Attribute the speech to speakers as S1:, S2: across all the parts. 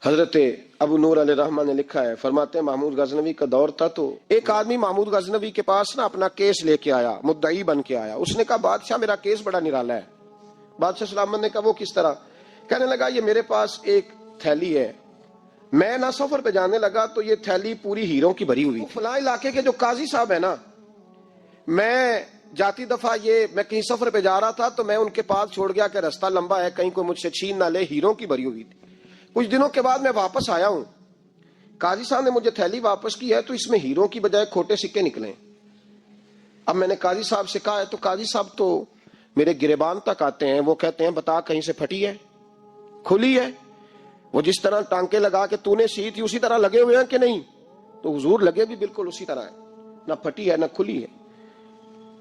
S1: حضرت ابو نور علیہ رحمہ نے لکھا ہے، فرماتے ہیں محمود غزنوی کا دور تھا تو ایک آدمی محمود غزنوی کے پاس نا اپنا کیس لے کے آیا، مدعی بن کے آیا۔ اس نے کہا بادشاہ میرا کیس بڑا نرالا ہے۔ بادشاہ سلامت نے کہا وہ کس طرح؟ کہنے لگا یہ میرے پاس ایک تھیلی ہے، میں نہ سفر پہ جانے لگا تو یہ تھیلی پوری ہیروں کی بھری ہوئی، فلاں علاقے کے جو قاضی صاحب ہے نا، میں جاتی دفعہ میں کہیں سفر پہ جا رہا تھا تو میں ان کے پاس چھوڑ گیا کہ رستہ لمبا ہے، کہیں کوئی مجھ سے چھین نہ لے، ہیروں کی بھری ہوئی تھی۔ کچھ دنوں کے بعد میں واپس آیا ہوں، قاضی صاحب نے مجھے تھیلی واپس کی ہے تو اس میں ہیروں کی بجائے کھوٹے سکے نکلے۔ اب میں نے قاضی صاحب سے کہا ہے تو قاضی صاحب تو میرے گریبان تک آتے ہیں، وہ کہتے ہیں بتا کہیں سے پھٹی ہے، کھلی ہے؟ وہ جس طرح ٹانکے لگا کے تو نے سی تھی اسی طرح لگے ہوئے ہیں کہ نہیں؟ تو حضور لگے بھی بالکل اسی طرح ہے، نہ پھٹی ہے نہ کھلی ہے۔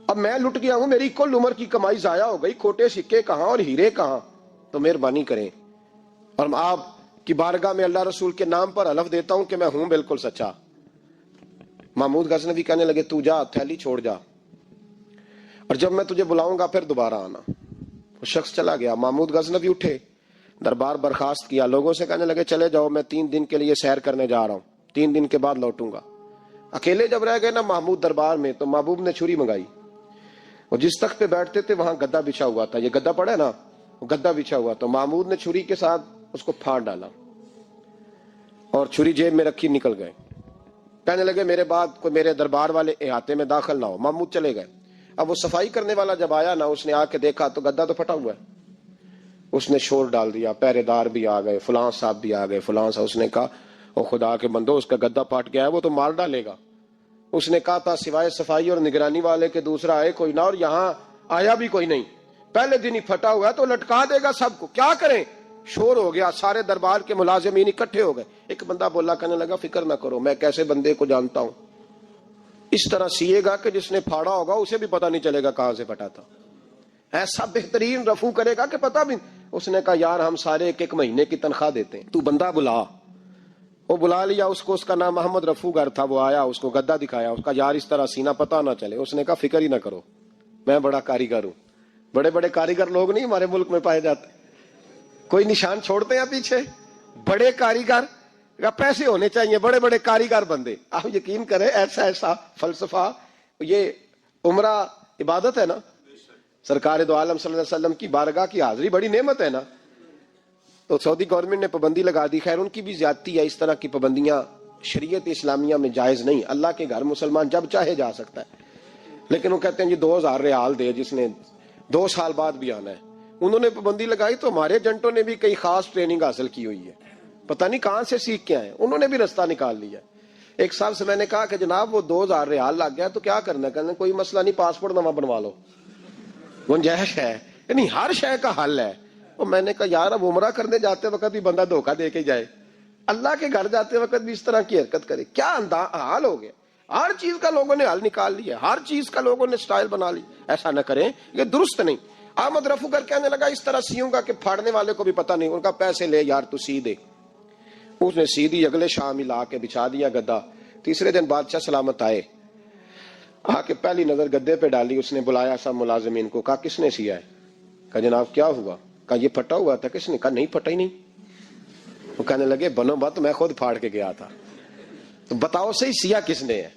S1: اب میں لٹ گیا ہوں، میری کل عمر کی کمائی ضائع ہو گئی، کھوٹے سکے کہاں اور ہیرے کہاں؟ تو مہربانی کریں، اور آپ کی بارگاہ میں اللہ رسول کے نام پر حلف دیتا ہوں کہ میں ہوں بالکل سچا۔ محمود غزنوی کہنے لگے تو جا، تھیلی چھوڑ جا، اور جب میں تجھے بلاؤں گا پھر دوبارہ آنا۔ وہ شخص چلا گیا۔ محمود غزنوی اٹھے، دربار برخاست کیا، لوگوں سے کہنے لگے چلے جاؤ، میں 3 دن کے لیے سیر کرنے جا رہا ہوں، 3 دن کے بعد لوٹوں گا۔ اکیلے جب رہ گئے نا محمود دربار میں تو محبوب نے چھری منگائی، وہ جس تخت پہ بیٹھتے تھے وہاں گدا بچھا ہوا تھا، یہ گدا پڑا ہے نا، وہ گدا بچھا ہوا تھا، محمود نے چھری کے ساتھ اس کو پھاڑ ڈالا اور چھری جیب میں رکھی نکل گئے۔ کہنے لگے میرے بعد کوئی میرے دربار والے احاطے میں داخل نہ ہو۔ محمود چلے گئے۔ اب وہ صفائی کرنے والا جب آیا نا، اس نے آ کے دیکھا تو گدا تو پھٹا ہوا ہے۔ اس نے شور ڈال دیا، پہرے دار بھی آ گئے، فلاں صاحب بھی آ گئے، فلاں صاحب۔ اس نے کہا او خدا کے بندو، اس کا گدا پھٹ گیا ہے، وہ تو مار ڈالے گا۔ اس نے کہا تھا سوائے صفائی اور نگرانی والے کے دوسرا آئے کوئی نہ، اور یہاں آیا بھی کوئی نہیں، پہلے دن ہی پھٹا ہوا ہے تو لٹکا دے گا سب کو، کیا کریں؟ شور ہو گیا، سارے دربار کے ملازمین اکٹھے ہو گئے۔ ایک بندہ بولا، کہنے لگا فکر نہ کرو، میں کیسے بندے کو جانتا ہوں، اس طرح سیے گا کہ جس نے پھاڑا ہوگا اسے بھی پتہ نہیں چلے گا کہاں سے پھٹا تھا، ایسا بہترین رفو کرے گا کہ پتہ بھی۔ اس نے کہا یار ہم سارے 1 مہینے کی تنخواہ دیتے ہیں، تو بندہ بلا۔ وہ بلا لیا اس کو، اس کا نام محمد رفو گر تھا، وہ آیا، اس کو گدا دکھایا، اس کا یار اس طرح سینہ پتہ نہ چلے۔ اس نے کہا فکر ہی نہ کرو، میں بڑا کاریگر ہوں۔ بڑے بڑے کاریگر لوگ نہیں ہمارے ملک میں پائے جاتے، کوئی نشان چھوڑتے ہیں پیچھے؟ بڑے کاریگر کا پیسے ہونے چاہیے، بڑے بڑے کاریگر بندے۔ آپ یقین کریں ایسا ایسا فلسفہ، یہ عمرہ عبادت ہے نا، سرکار دو عالم صلی اللہ علیہ وسلم کی بارگاہ کی حاضری بڑی نعمت ہے نا۔ تو سعودی گورنمنٹ نے پابندی لگا دی، خیر ان کی بھی زیادتی ہے، اس طرح کی پابندیاں شریعت اسلامیہ میں جائز نہیں، اللہ کے گھر مسلمان جب چاہے جا سکتا ہے۔ لیکن وہ کہتے ہیں جی 2000 ریال دے جس نے 2 سال بعد بھی آنا ہے۔ انہوں نے پابندی لگائی تو ہمارے ایجنٹوں نے بھی کئی خاص ٹریننگ حاصل کی ہوئی ہے، پتہ نہیں کہاں سے سیکھ کے آئے، انہوں نے بھی رستہ نکال لیا۔ ایک صاحب سے میں نے کہا کہ جناب وہ 2000 ریال لگ گیا تو کیا کرنا ہے؟ کہنے کوئی مسئلہ نہیں، پاسپورٹ نواں بنوا لو، گنجائش ہے، یعنی ہر شے کا حل ہے۔ اور میں نے کہا یار اب عمرہ کرنے جاتے وقت بھی بندہ دھوکہ دے کے جائے، اللہ کے گھر جاتے وقت بھی اس طرح کی حرکت کرے، کیا حال ہو گیا؟ ہر چیز کا لوگوں نے حل نکال لیا، ہر چیز کا لوگوں نے سٹائل بنا لی، ایسا نہ کریں، یہ درست نہیں۔ احمد رفو گر کہنے لگا اس طرح سیوں گا کہ پھاڑنے والے کو بھی پتہ نہیں۔ ان کا پیسے لے یار تو سی دے۔ اس نے سی دی، اگلے شام ہی لا کے بچھا دیا گدا۔ تیسرے دن بادشاہ سلامت آئے، آ کے پہلی نظر گدے پہ ڈالی، اس نے بلایا سب ملازمین کو، کہا کس نے سیا ہے؟ کہا جناب کیا ہوا؟ کہا یہ پھٹا ہوا تھا، کس نے؟ کہا نہیں پھٹا ہی نہیں۔ وہ کہنے لگے بنو بات، میں خود پھاڑ کے گیا تھا، تو بتاؤ صحیح سیا کس نے ہے؟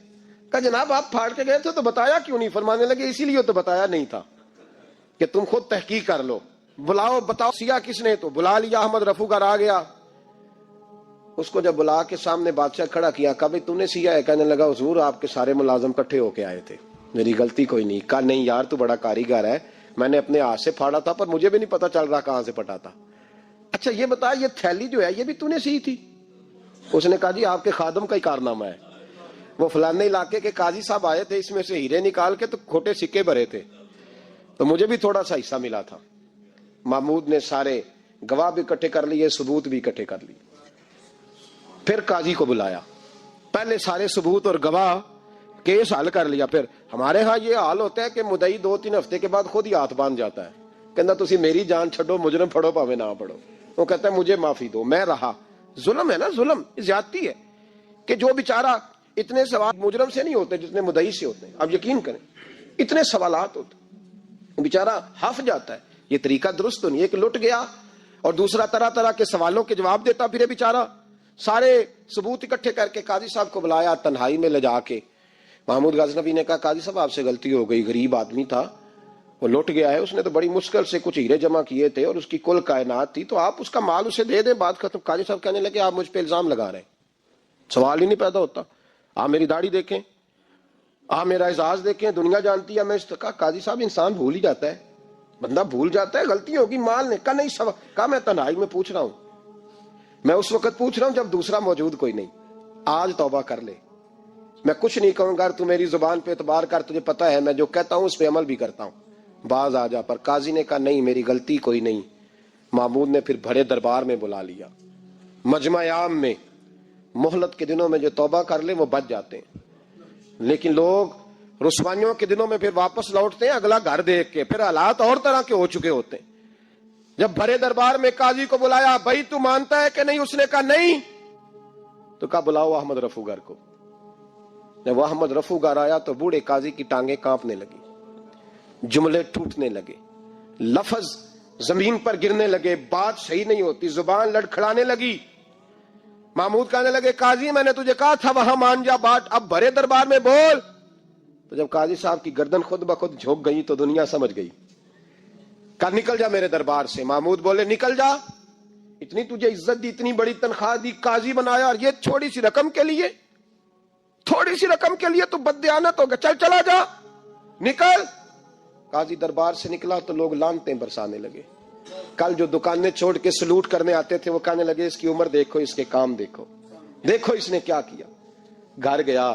S1: کہا جناب آپ پھاڑ کے گئے تھے تو بتایا کیوں نہیں؟ فرمانے لگے اسی لیے تو بتایا نہیں تھا کہ تم خود تحقیق کر لو، بلاؤ بتاؤ سیا کس نے۔ تو بلا لیا، احمد رفو گر آ گیا۔ اس کو جب بلا کے سامنے بادشاہ کھڑا کیا، کہا بھائی تو نے سیا ہے؟ کہنے لگا حضور آپ کے سارے ملازم کٹھے ہو کے آئے تھے، میری غلطی کوئی نہیں۔ کہا نہیں یار تو بڑا کاریگر ہے، میں نے اپنے ہاتھ سے پھاڑا تھا پر مجھے بھی نہیں پتا چل رہا کہاں سے پھٹا تھا۔ اچھا یہ بتا یہ تھیلی جو ہے یہ بھی تو نے سی تھی؟ اس نے کہا جی آپ کے خادم کا ہی کارنامہ ہے، وہ فلانے علاقے کے قاضی صاحب آئے تھے، اس میں سے ہیرے نکال کے تو کھوٹے سکے بھرے تھے، تو مجھے بھی تھوڑا سا حصہ ملا تھا۔ محمود نے سارے گواہ بھی اکٹھے کر لیے، ثبوت بھی اکٹھے کر لیے، پھر قاضی کو بلایا، پہلے سارے ثبوت اور گواہ کیس حل کر لیا۔ پھر ہمارے ہاں یہ حال ہوتا ہے کہ مدعی 2-3 ہفتے کے بعد خود ہی ہاتھ باندھ جاتا ہے، کہنا تسی میری جان چھڈو، مجرم پھڑو پاوے نہ پڑھو۔ وہ کہتا ہے مجھے معافی دو، میں رہا۔ ظلم ہے نا، ظلم زیادتی ہے کہ جو بیچارہ اتنے سوال مجرم سے نہیں ہوتے جتنے مدعی سے ہوتے ہیں۔ اب یقین کریں اتنے سوالات ہوتے، بیچارہ ہف جاتا ہے۔ یہ طریقہ درست نہیں ہے کہ لٹ گیا، اور دوسرا طرح طرح کے سوالوں کے جواب دیتا پھرے بیچارہ. سارے ثبوت اکٹھے کر کے قاضی صاحب کو بلایا تنہائی میں لے جا کے. محمود غزنوی نے کہا قاضی صاحب آپ سے غلطی ہو گئی, غریب آدمی تھا, وہ لٹ گیا ہے, اس نے تو بڑی مشکل سے کچھ ہیرے جمع کیے تھے اور اس کی کل کائنات تھی, تو آپ اس کا مال اسے دے دیں, بات ختم. قاضی صاحب کہنے لگے آپ مجھ پہ الزام لگا رہے ہیں, سوال ہی نہیں پیدا ہوتا. آپ میری داڑھی دیکھیں, آپ میرا اعزاز دیکھیں, دنیا جانتی ہے. میں اس کہا قاضی صاحب انسان بھول ہی جاتا ہے, بندہ بھول جاتا ہے, غلطی ہوگی. مال نے کہا نہیں, کہا میں تنہائی میں پوچھ رہا ہوں, میں اس وقت پوچھ رہا ہوں جب دوسرا موجود کوئی نہیں. آج توبہ کر لے, میں کچھ نہیں کہوں گا, تو میری زبان پہ اعتبار کر, تجھے پتا ہے میں جو کہتا ہوں اس پہ عمل بھی کرتا ہوں, باز آ جا. پر قاضی نے کہا نہیں میری غلطی کوئی نہیں. محمود نے پھر بڑے دربار میں بلا لیا, مجمع عام میں. مہلت کے دنوں میں جو توبہ کر لے وہ بچ جاتے ہیں, لیکن لوگ رسوائیوں کے دنوں میں پھر واپس لوٹتے ہیں اگلا گھر دیکھ کے, پھر حالات اور طرح کے ہو چکے ہوتے ہیں. جب بڑے دربار میں قاضی کو بلایا, بھائی تو مانتا ہے کہ نہیں؟ اس نے کہا نہیں. تو کہا بلاؤ احمد رفوگر کو. جب وہ احمد رفوگر آیا تو بوڑھے قاضی کی ٹانگیں کانپنے لگی, جملے ٹوٹنے لگے, لفظ زمین پر گرنے لگے, بات صحیح نہیں ہوتی, زبان لڑکھڑانے لگی. محمود کہنے لگے قاضی میں نے تجھے کہا تھا وہاں مان جا بات, اب بڑے دربار میں بول. تو جب قاضی صاحب کی گردن خود بخود جھک گئی تو دنیا سمجھ گئی. کہا نکل جا میرے دربار سے. محمود بولے نکل جا, اتنی تجھے عزت دی, اتنی بڑی تنخواہ دی, قاضی بنایا, اور یہ چھوٹی سی رقم کے لیے, تھوڑی سی رقم کے لیے تو بددیانت ہوگا, چل چلا جا, نکل. قاضی دربار سے نکلا تو لوگ لعنتیں برسانے لگے. کل جو دکانیں چھوڑ کے سلوٹ کرنے آتے تھے وہ کہنے لگے اس کی عمر دیکھو, اس کے کام دیکھو, دیکھو اس نے کیا کیا. گھر گیا,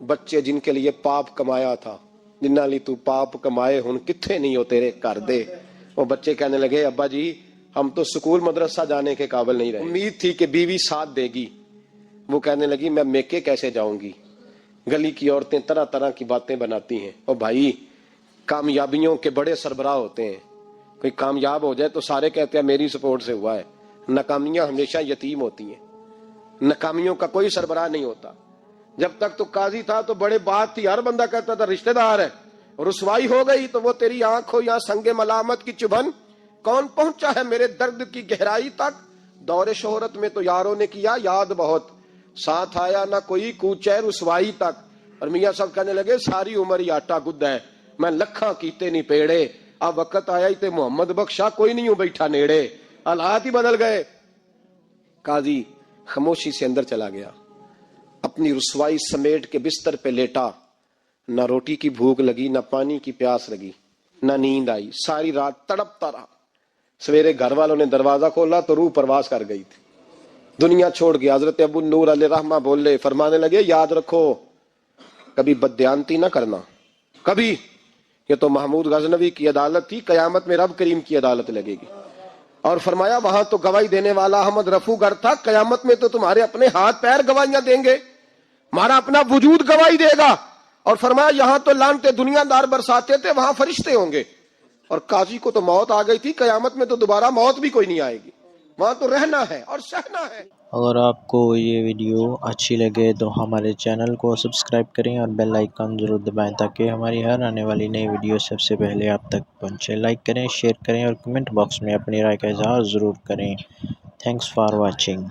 S1: بچے جن کے لیے پاپ کمایا تھا, جنہاں لی تو پاپ کمائے ہن کتھے نہیں ہو تیرے کر دے. وہ بچے کہنے لگے ابا جی ہم تو سکول مدرسہ جانے کے قابل نہیں رہے, امید تھی کہ بیوی ساتھ دے گی. وہ کہنے لگی میں میکے کیسے جاؤں گی, گلی کی عورتیں طرح طرح کی باتیں بناتی ہیں. اور بھائی کامیابیوں کے بڑے سربراہ ہوتے ہیں, کوئی کامیاب ہو جائے تو سارے کہتے ہیں میری سپورٹ سے ہوا ہے. ناکامیاں ہمیشہ یتیم ہوتی ہیں, ناکامیوں کا کوئی سربراہ نہیں ہوتا. جب تک تو قاضی تھا تو بڑے بات تھی, ہر بندہ کہتا تھا رشتہ دار ہے. رسوائی ہو گئی تو وہ تیری آنکھ ہو یا سنگ ملامت کی چبھن, کون پہنچا ہے میرے درد کی گہرائی تک. دور شہرت میں تو یاروں نے کیا یاد بہت, ساتھ آیا نہ کوئی کوچے رسوائی تک. اور میاں صاحب کہنے لگے ساری عمر ہی آٹا گد ہے, میں لکھاں کیتے نہیں پیڑے, اب وقت آیا ہی تے محمد بخشا کوئی نہیں ہوں بیٹھا نیڑے. حالات ہی بدل گئے. قاضی خاموشی سے اندر چلا گیا, اپنی رسوائی سمیٹ کے بستر پہ لیٹا. نہ روٹی کی بھوک لگی, نہ پانی کی پیاس لگی, نہ نیند آئی. ساری رات تڑپتا رہا. سویرے گھر والوں نے دروازہ کھولا تو روح پرواز کر گئی تھی, دنیا چھوڑ گیا. حضرت ابو نور علیہ رحمہ بولے, فرمانے لگے یاد رکھو کبھی بددیانتی نہ کرنا, کبھی. یہ تو محمود غزنوی کی عدالت تھی, قیامت میں رب کریم کی عدالت لگے گی. اور فرمایا وہاں تو گواہی دینے والا احمد رفوگر تھا, قیامت میں تو تمہارے اپنے ہاتھ پیر گواہیاں دیں گے, ہمارا اپنا وجود گواہی دے گا. اور فرمایا یہاں تو لعنتیں دنیا دار برساتے تھے, وہاں فرشتے ہوں گے. اور قاضی کو تو موت آ گئی تھی, قیامت میں تو دوبارہ موت بھی کوئی نہیں آئے گی, وہاں تو رہنا ہے اور سہنا ہے.
S2: اگر آپ کو یہ ویڈیو اچھی لگے تو ہمارے چینل کو سبسکرائب کریں اور بیل آئیکن ضرور دبائیں تاکہ ہماری ہر آنے والی نئی ویڈیو سب سے پہلے آپ تک پہنچے. لائک کریں, شیئر کریں اور کمنٹ باکس میں اپنی رائے کا اظہار ضرور کریں. Thanks for watching.